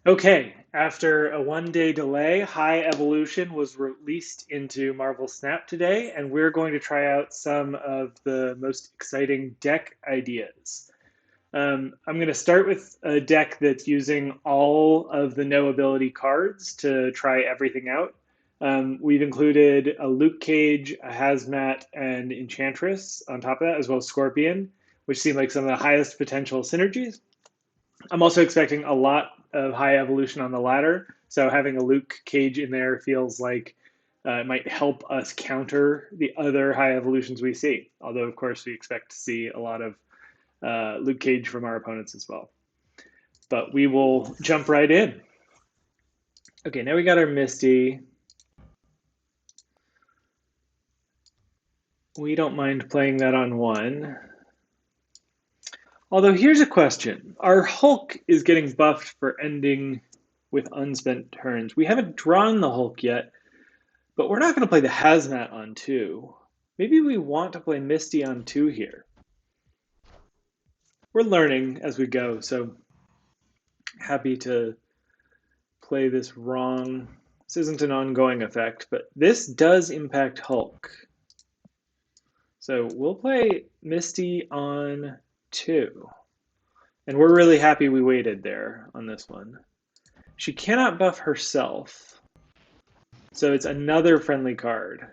Okay, after a 1 day delay, High Evolution was released into Marvel Snap today, and we're going to try out some of the most exciting deck ideas. I'm going to start with a deck that's using all of the no ability cards to try everything out. We've included a Luke Cage, a Hazmat, and Enchantress on top of that, as well as Scorpion, which seem like some of the highest potential synergies. I'm also expecting a lot of high evolution on the ladder. So having a Luke Cage in there feels like it might help us counter the other high evolutions we see. Although, of course, we expect to see a lot of Luke Cage from our opponents as well. But we will jump right in. Okay, now we got our Misty. We don't mind playing that on one. Although here's a question. Our Hulk is getting buffed for ending with unspent turns. We haven't drawn the Hulk yet, but we're not going to play the Hazmat on 2. Maybe we want to play Misty on 2 here. We're learning as we go, so happy to play this wrong. This isn't an ongoing effect, but this does impact Hulk. So we'll play Misty on 2. And we're really happy we waited there on this one. She cannot buff herself, so it's another friendly card.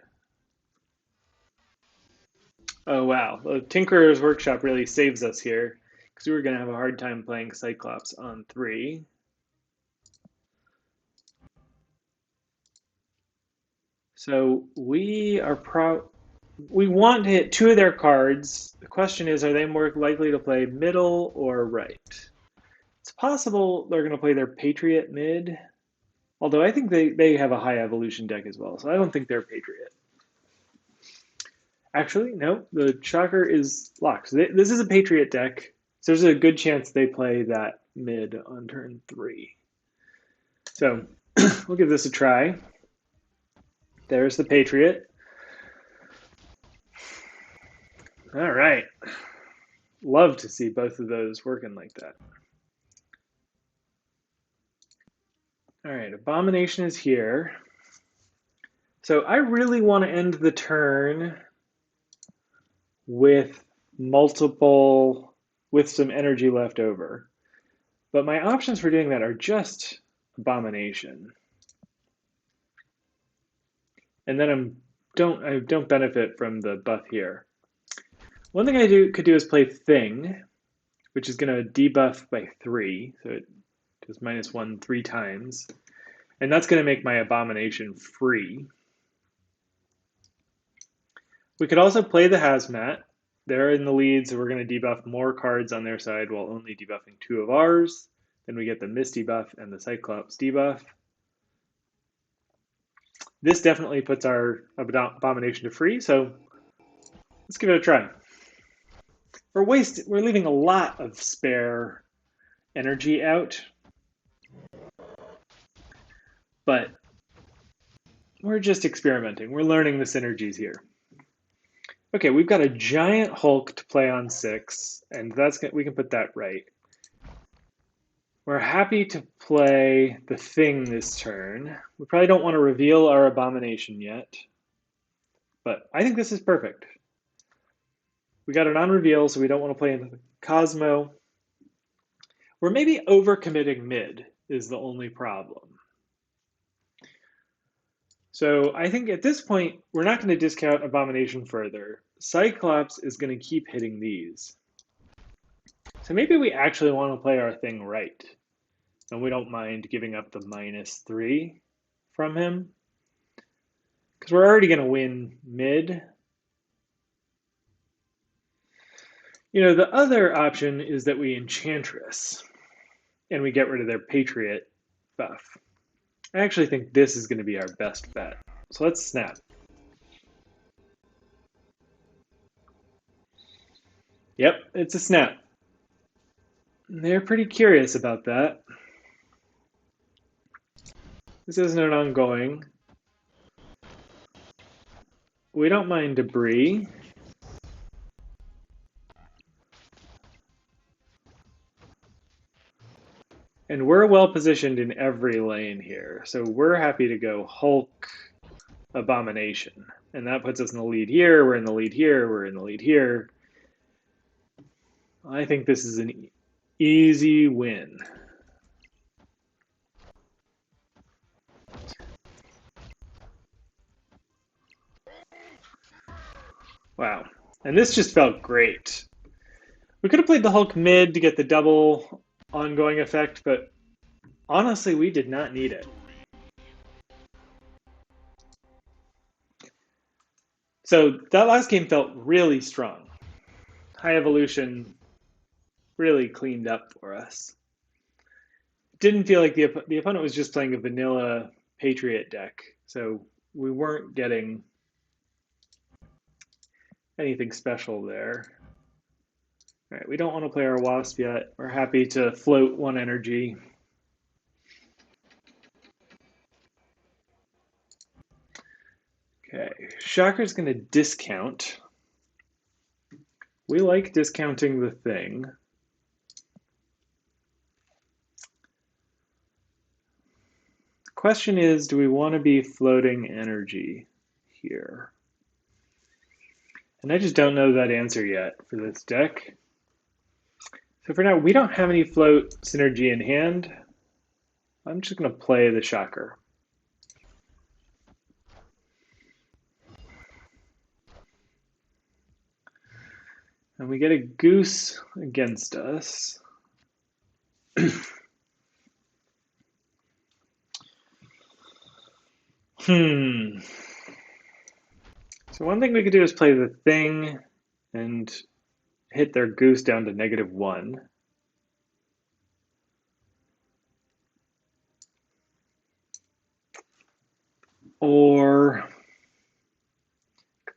Oh wow, the Tinkerer's Workshop really saves us here, because we were going to have a hard time playing Cyclops on 3. So we want to hit 2 of their cards. The question is, are they more likely to play middle or right? It's possible they're going to play their Patriot mid, although I think they have a high evolution deck as well, so I don't think they're Patriot. Actually, no, the Shocker is locked. So this is a Patriot deck, so there's a good chance they play that mid on turn 3. So we'll give this a try. There's the Patriot. All right. Love to see both of those working like that. All right, Abomination is here. So I really want to end the turn with some energy left over. But my options for doing that are just Abomination. And then I don't benefit from the buff here. One thing I could do is play Thing, which is going to debuff by 3, so it does -1 3 times. And that's going to make my Abomination free. We could also play the Hazmat. They're in the lead, so we're going to debuff more cards on their side while only debuffing 2 of ours. Then we get the Misty buff and the Cyclops debuff. This definitely puts our Abomination to free, so let's give it a try. We're leaving a lot of spare energy out, but we're just experimenting. We're learning the synergies here. Okay, we've got a giant Hulk to play on 6, and we can put that right. We're happy to play the Thing this turn. We probably don't want to reveal our Abomination yet, but I think this is perfect. We got an on-reveal, so we don't want to play into the Cosmo. We're maybe overcommitting mid is the only problem. So I think at this point, we're not going to discount Abomination further. Cyclops is going to keep hitting these. So maybe we actually want to play our Thing right. And we don't mind giving up the -3 from him, because we're already going to win mid. You know, the other option is that we Enchantress and we get rid of their Patriot buff. I actually think this is going to be our best bet. So let's snap. Yep, it's a snap. They're pretty curious about that. This isn't an ongoing. We don't mind debris. And we're well positioned in every lane here. So we're happy to go Hulk Abomination. And that puts us in the lead here. We're in the lead here. We're in the lead here. I think this is an easy win. Wow. And this just felt great. We could have played the Hulk mid to get the double ongoing effect, but honestly, we did not need it. So that last game felt really strong. High Evolution really cleaned up for us. Didn't feel like the opponent was just playing a vanilla Patriot deck, so we weren't getting anything special there. All right, we don't want to play our Wasp yet. We're happy to float one energy. Okay, Shocker's going to discount. We like discounting the thing. The question is, do we want to be floating energy here? And I just don't know that answer yet for this deck. So for now, we don't have any float synergy in hand. I'm just going to play the Shocker. And we get a goose against us. So one thing we could do is play the thing and hit their goose down to -1. Or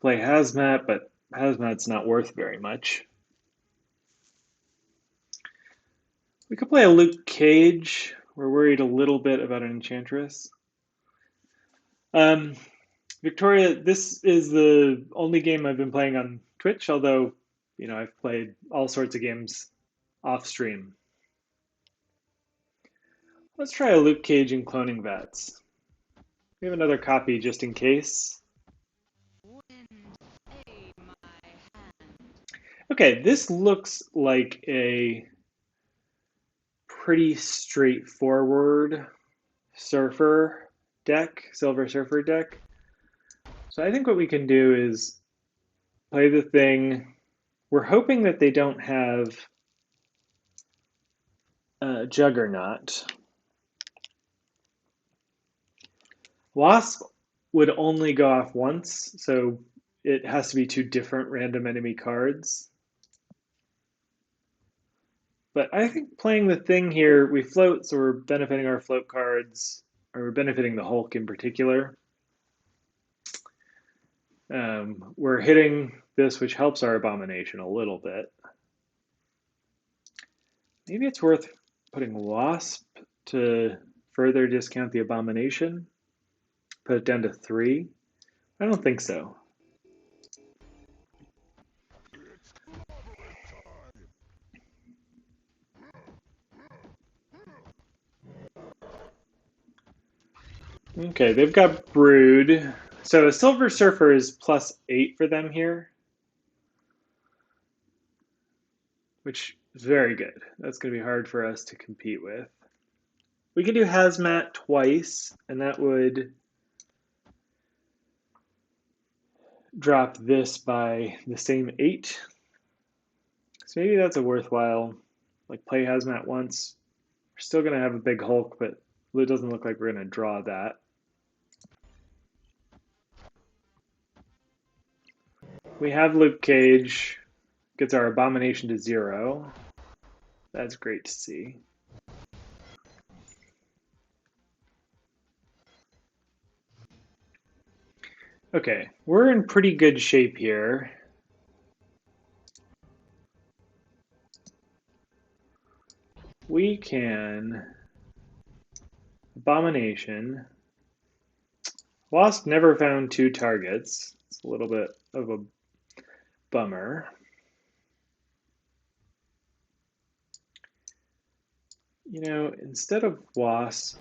play Hazmat, but Hazmat's not worth very much. We could play a Luke Cage. We're worried a little bit about an Enchantress. Victoria, this is the only game I've been playing on Twitch, although, you know, I've played all sorts of games off stream. Let's try a Luke Cage and Cloning Vats. We have another copy just in case. Okay, this looks like a pretty straightforward Surfer deck, Silver Surfer deck. So I think what we can do is play the thing. We're hoping that they don't have Juggernaut. Wasp would only go off once, so it has to be 2 different random enemy cards. But I think playing the thing here, we float, so we're benefiting our float cards, or we're benefiting the Hulk in particular. We're hitting this, which helps our Abomination a little bit. Maybe it's worth putting Wasp to further discount the Abomination. Put it down to 3. I don't think so. Okay, they've got Brood. So a Silver Surfer is +8 for them here, which is very good. That's going to be hard for us to compete with. We could do Hazmat twice, and that would drop this by the same 8. So maybe that's a worthwhile, like, play Hazmat once. We're still going to have a big Hulk, but it doesn't look like we're going to draw that. We have Luke Cage, gets our Abomination to 0. That's great to see. Okay, we're in pretty good shape here. We can Abomination. Wasp never found 2 targets. It's a little bit of a bummer. You know, instead of Wasp,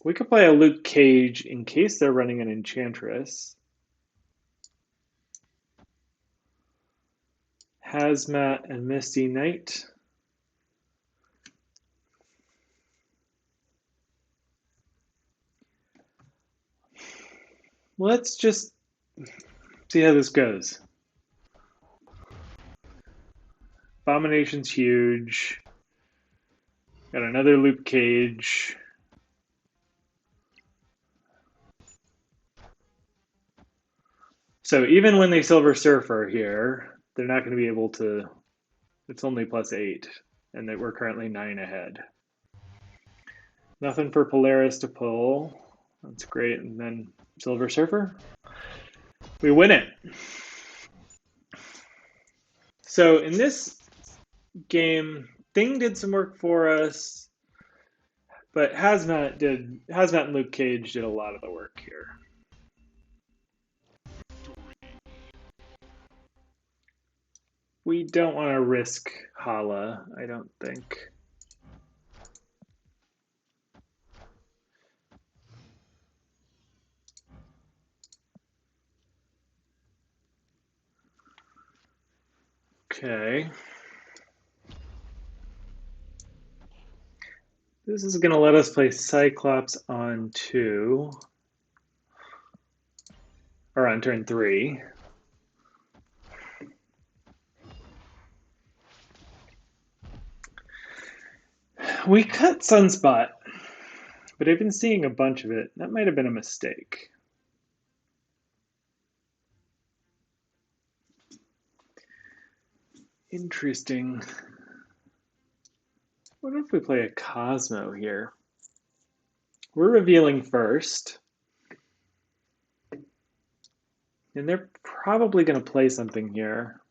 we could play a Luke Cage in case they're running an Enchantress. Hazmat and Misty Knight. Let's just see how this goes. Abomination's huge. Got another Luke Cage. So even when they Silver Surfer here, they're not going to be able to. It's only +8, and that we're currently 9 ahead. Nothing for Polaris to pull. That's great. And then Silver Surfer. We win it. So in this game, Thing did some work for us, but Hazmat and Luke Cage did a lot of the work here. We don't want to risk Hala, I don't think. Okay. This is going to let us play Cyclops on 2. Or on turn 3. We cut Sunspot, but I've been seeing a bunch of it. That might have been a mistake. Interesting. What if we play a Cosmo here? We're revealing first. And they're probably going to play something here.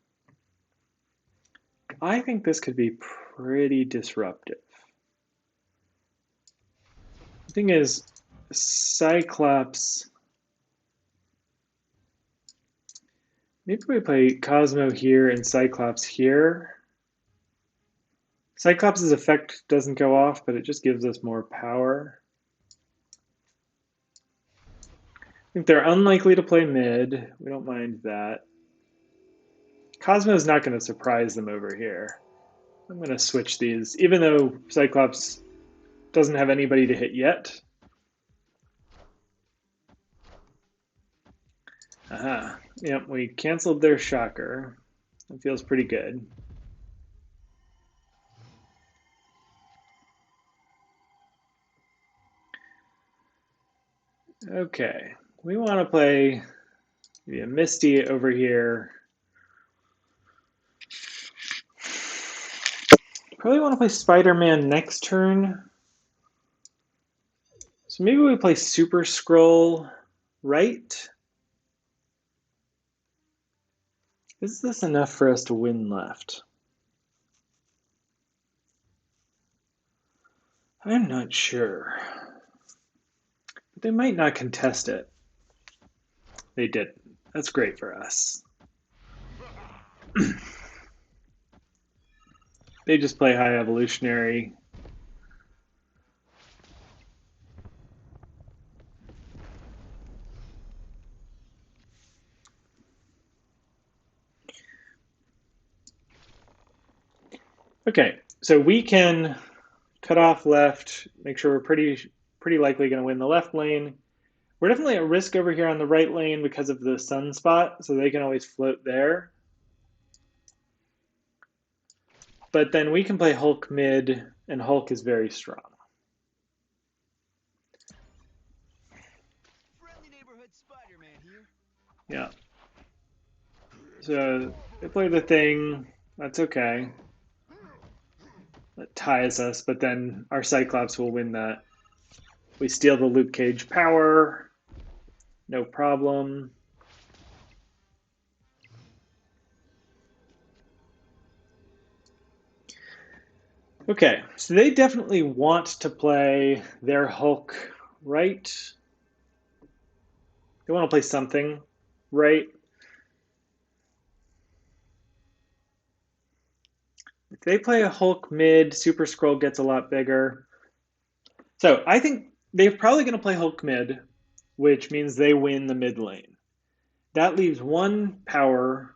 I think this could be pretty disruptive. The thing is, Cyclops. Maybe we play Cosmo here and Cyclops here. Cyclops' effect doesn't go off, but it just gives us more power. I think they're unlikely to play mid. We don't mind that. Cosmo's not going to surprise them over here. I'm going to switch these, even though Cyclops doesn't have anybody to hit yet. Aha. Yep, we canceled their Shocker. That feels pretty good. Okay, we want to play maybe a Misty over here. Probably want to play Spider-Man next turn. So maybe we play Super Scroll right. Is this enough for us to win left? I'm not sure. But they might not contest it. They didn't. That's great for us. They just play High Evolutionary. Okay, so we can cut off left, make sure we're pretty likely going to win the left lane. We're definitely at risk over here on the right lane because of the sunspot, so they can always float there. But then we can play Hulk mid, and Hulk is very strong. Friendly neighborhood Spider-Man here. Yeah. So they play the Thing. That's okay. That ties us, but then our Cyclops will win that. We steal the Luke Cage power. No problem. Okay, so they definitely want to play their Hulk right. They want to play something right. If they play a Hulk mid, Super Scroll gets a lot bigger. So I think they're probably going to play Hulk mid, which means they win the mid lane. That leaves one power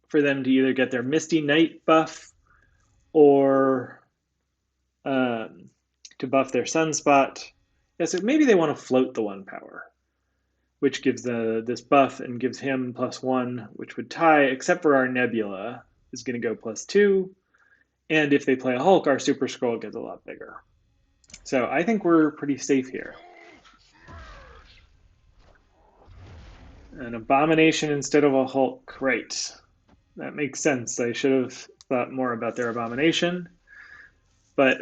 for them to either get their Misty Knight buff or um, to buff their Sunspot. Yeah, so maybe they want to float the one power, which gives this buff and gives him +1, which would tie, except for our Nebula is going to go +2. And if they play a Hulk, our Super Scroll gets a lot bigger. So I think we're pretty safe here. An Abomination instead of a Hulk. Right. That makes sense. I should have thought more about their Abomination. But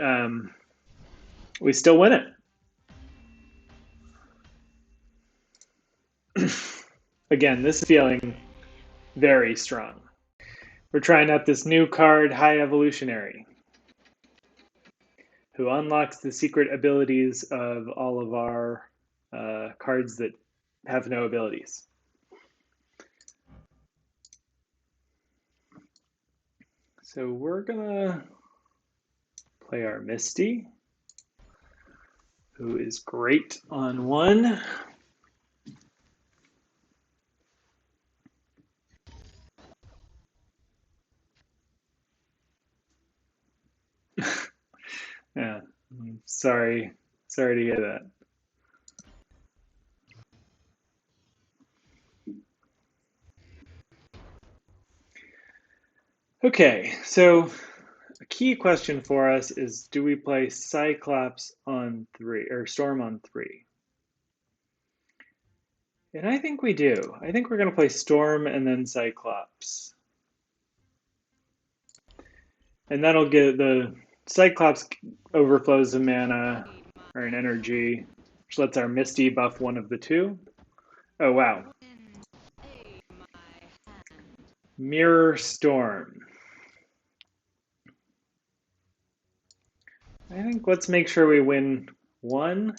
we still win it. Again, this is feeling very strong. We're trying out this new card, High Evolutionary, who unlocks the secret abilities of all of our cards that have no abilities. So we're gonna play our Misty, who is great on one. Yeah, I'm sorry to hear that. Okay, so a key question for us is, do we play Cyclops on 3 or Storm on 3? And I think we do. I think we're going to play Storm and then Cyclops. And that'll get the Cyclops overflows the mana or an energy, which lets our Misty buff one of the two. Oh, wow. Mirror Storm. I think let's make sure we win one.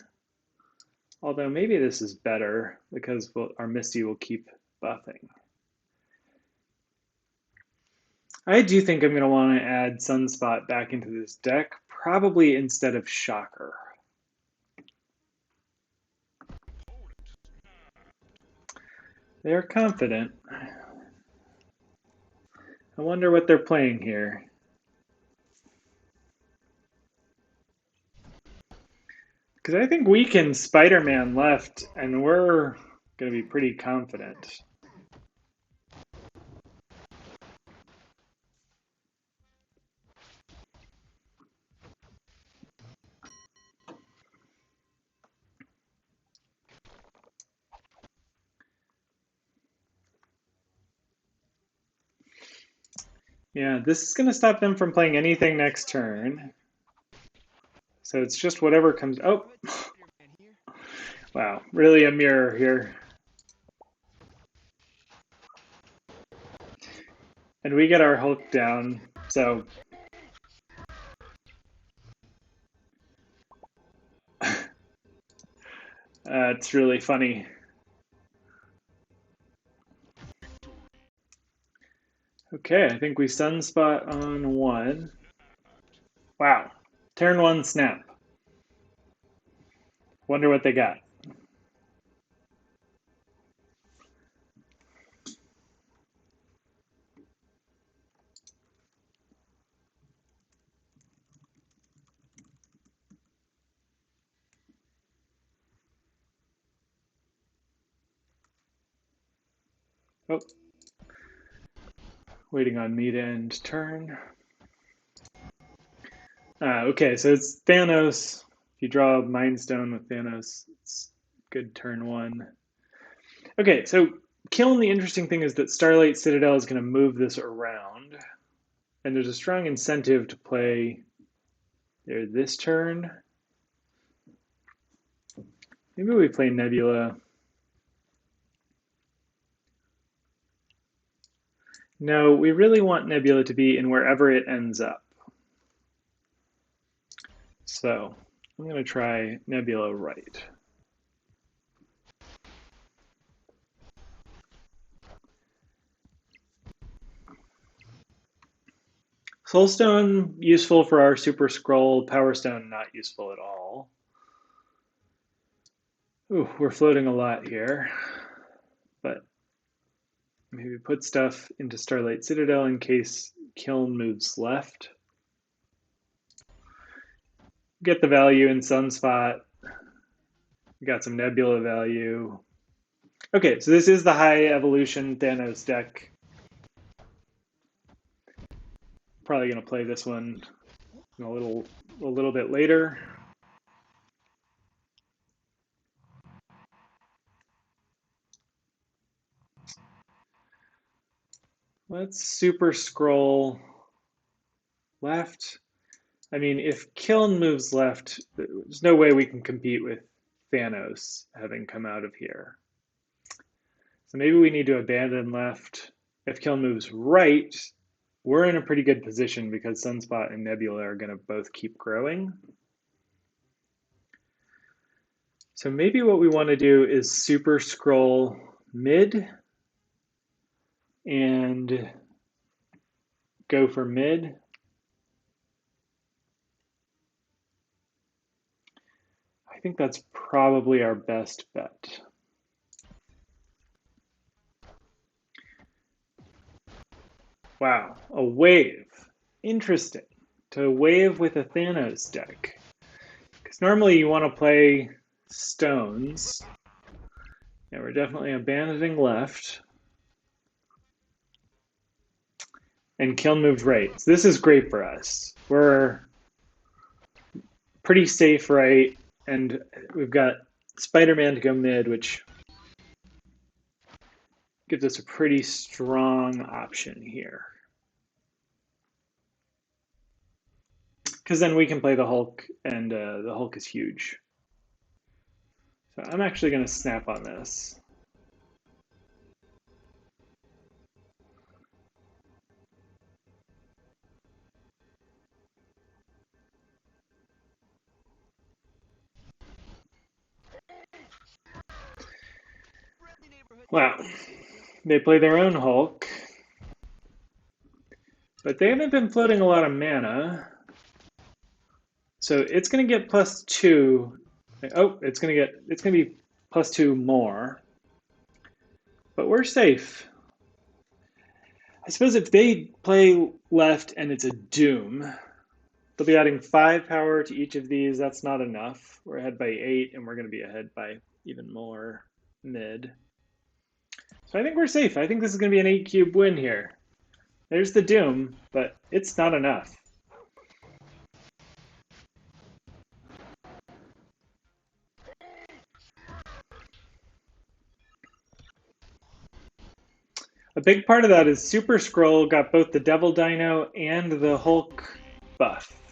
Although maybe this is better because our Misty will keep buffing. I do think I'm going to want to add Sunspot back into this deck, probably instead of Shocker. They're confident. I wonder what they're playing here. Because I think we can Spider-Man left, and we're going to be pretty confident. Yeah, this is going to stop them from playing anything next turn. So it's just whatever comes. Oh, wow, really a mirror here. And we get our Hulk down, so it's really funny. Okay, I think we Sunspot on one. Wow, turn one snap. Wonder what they got. Oh, waiting on me to end turn. Okay, so it's Thanos. If you draw a Mind Stone with Thanos, it's good turn one. Okay, so Kiln, the interesting thing is that Starlight Citadel is going to move this around, and there's a strong incentive to play there this turn. Maybe we play Nebula. No, we really want Nebula to be in wherever it ends up. So I'm going to try Nebula right. Soulstone useful for our Super Scroll. Power Stone not useful at all. Ooh, we're floating a lot here, but maybe put stuff into Starlight Citadel in case Kiln moves left. Get the value in Sunspot. We got some Nebula value. Okay, so this is the high evolution Thanos deck. Probably going to play this one in a little bit later. Let's super scroll left. I mean, if Kiln moves left, there's no way we can compete with Thanos having come out of here. So maybe we need to abandon left. If Kiln moves right, we're in a pretty good position because Sunspot and Nebula are going to both keep growing. So maybe what we want to do is super scroll mid and go for mid. I think that's probably our best bet. Wow, a wave. Interesting. To wave with a Thanos deck. Because normally you want to play stones. Yeah, we're definitely abandoning left. And Kiln moved right. So this is great for us. We're pretty safe right, and we've got Spider-Man to go mid, which gives us a pretty strong option here. Because then we can play the Hulk, and the Hulk is huge. So I'm actually going to snap on this. Wow, they play their own Hulk, but they haven't been floating a lot of mana. So it's going to get +2. Oh, it's going to be +2 more. But we're safe. I suppose if they play left and it's a Doom, they'll be adding 5 power to each of these. That's not enough. We're ahead by 8, and we're going to be ahead by even more mid. So I think we're safe. I think this is going to be an 8-cube win here. There's the Doom, but it's not enough. A big part of that is Super Scroll got both the Devil Dino and the Hulk buff.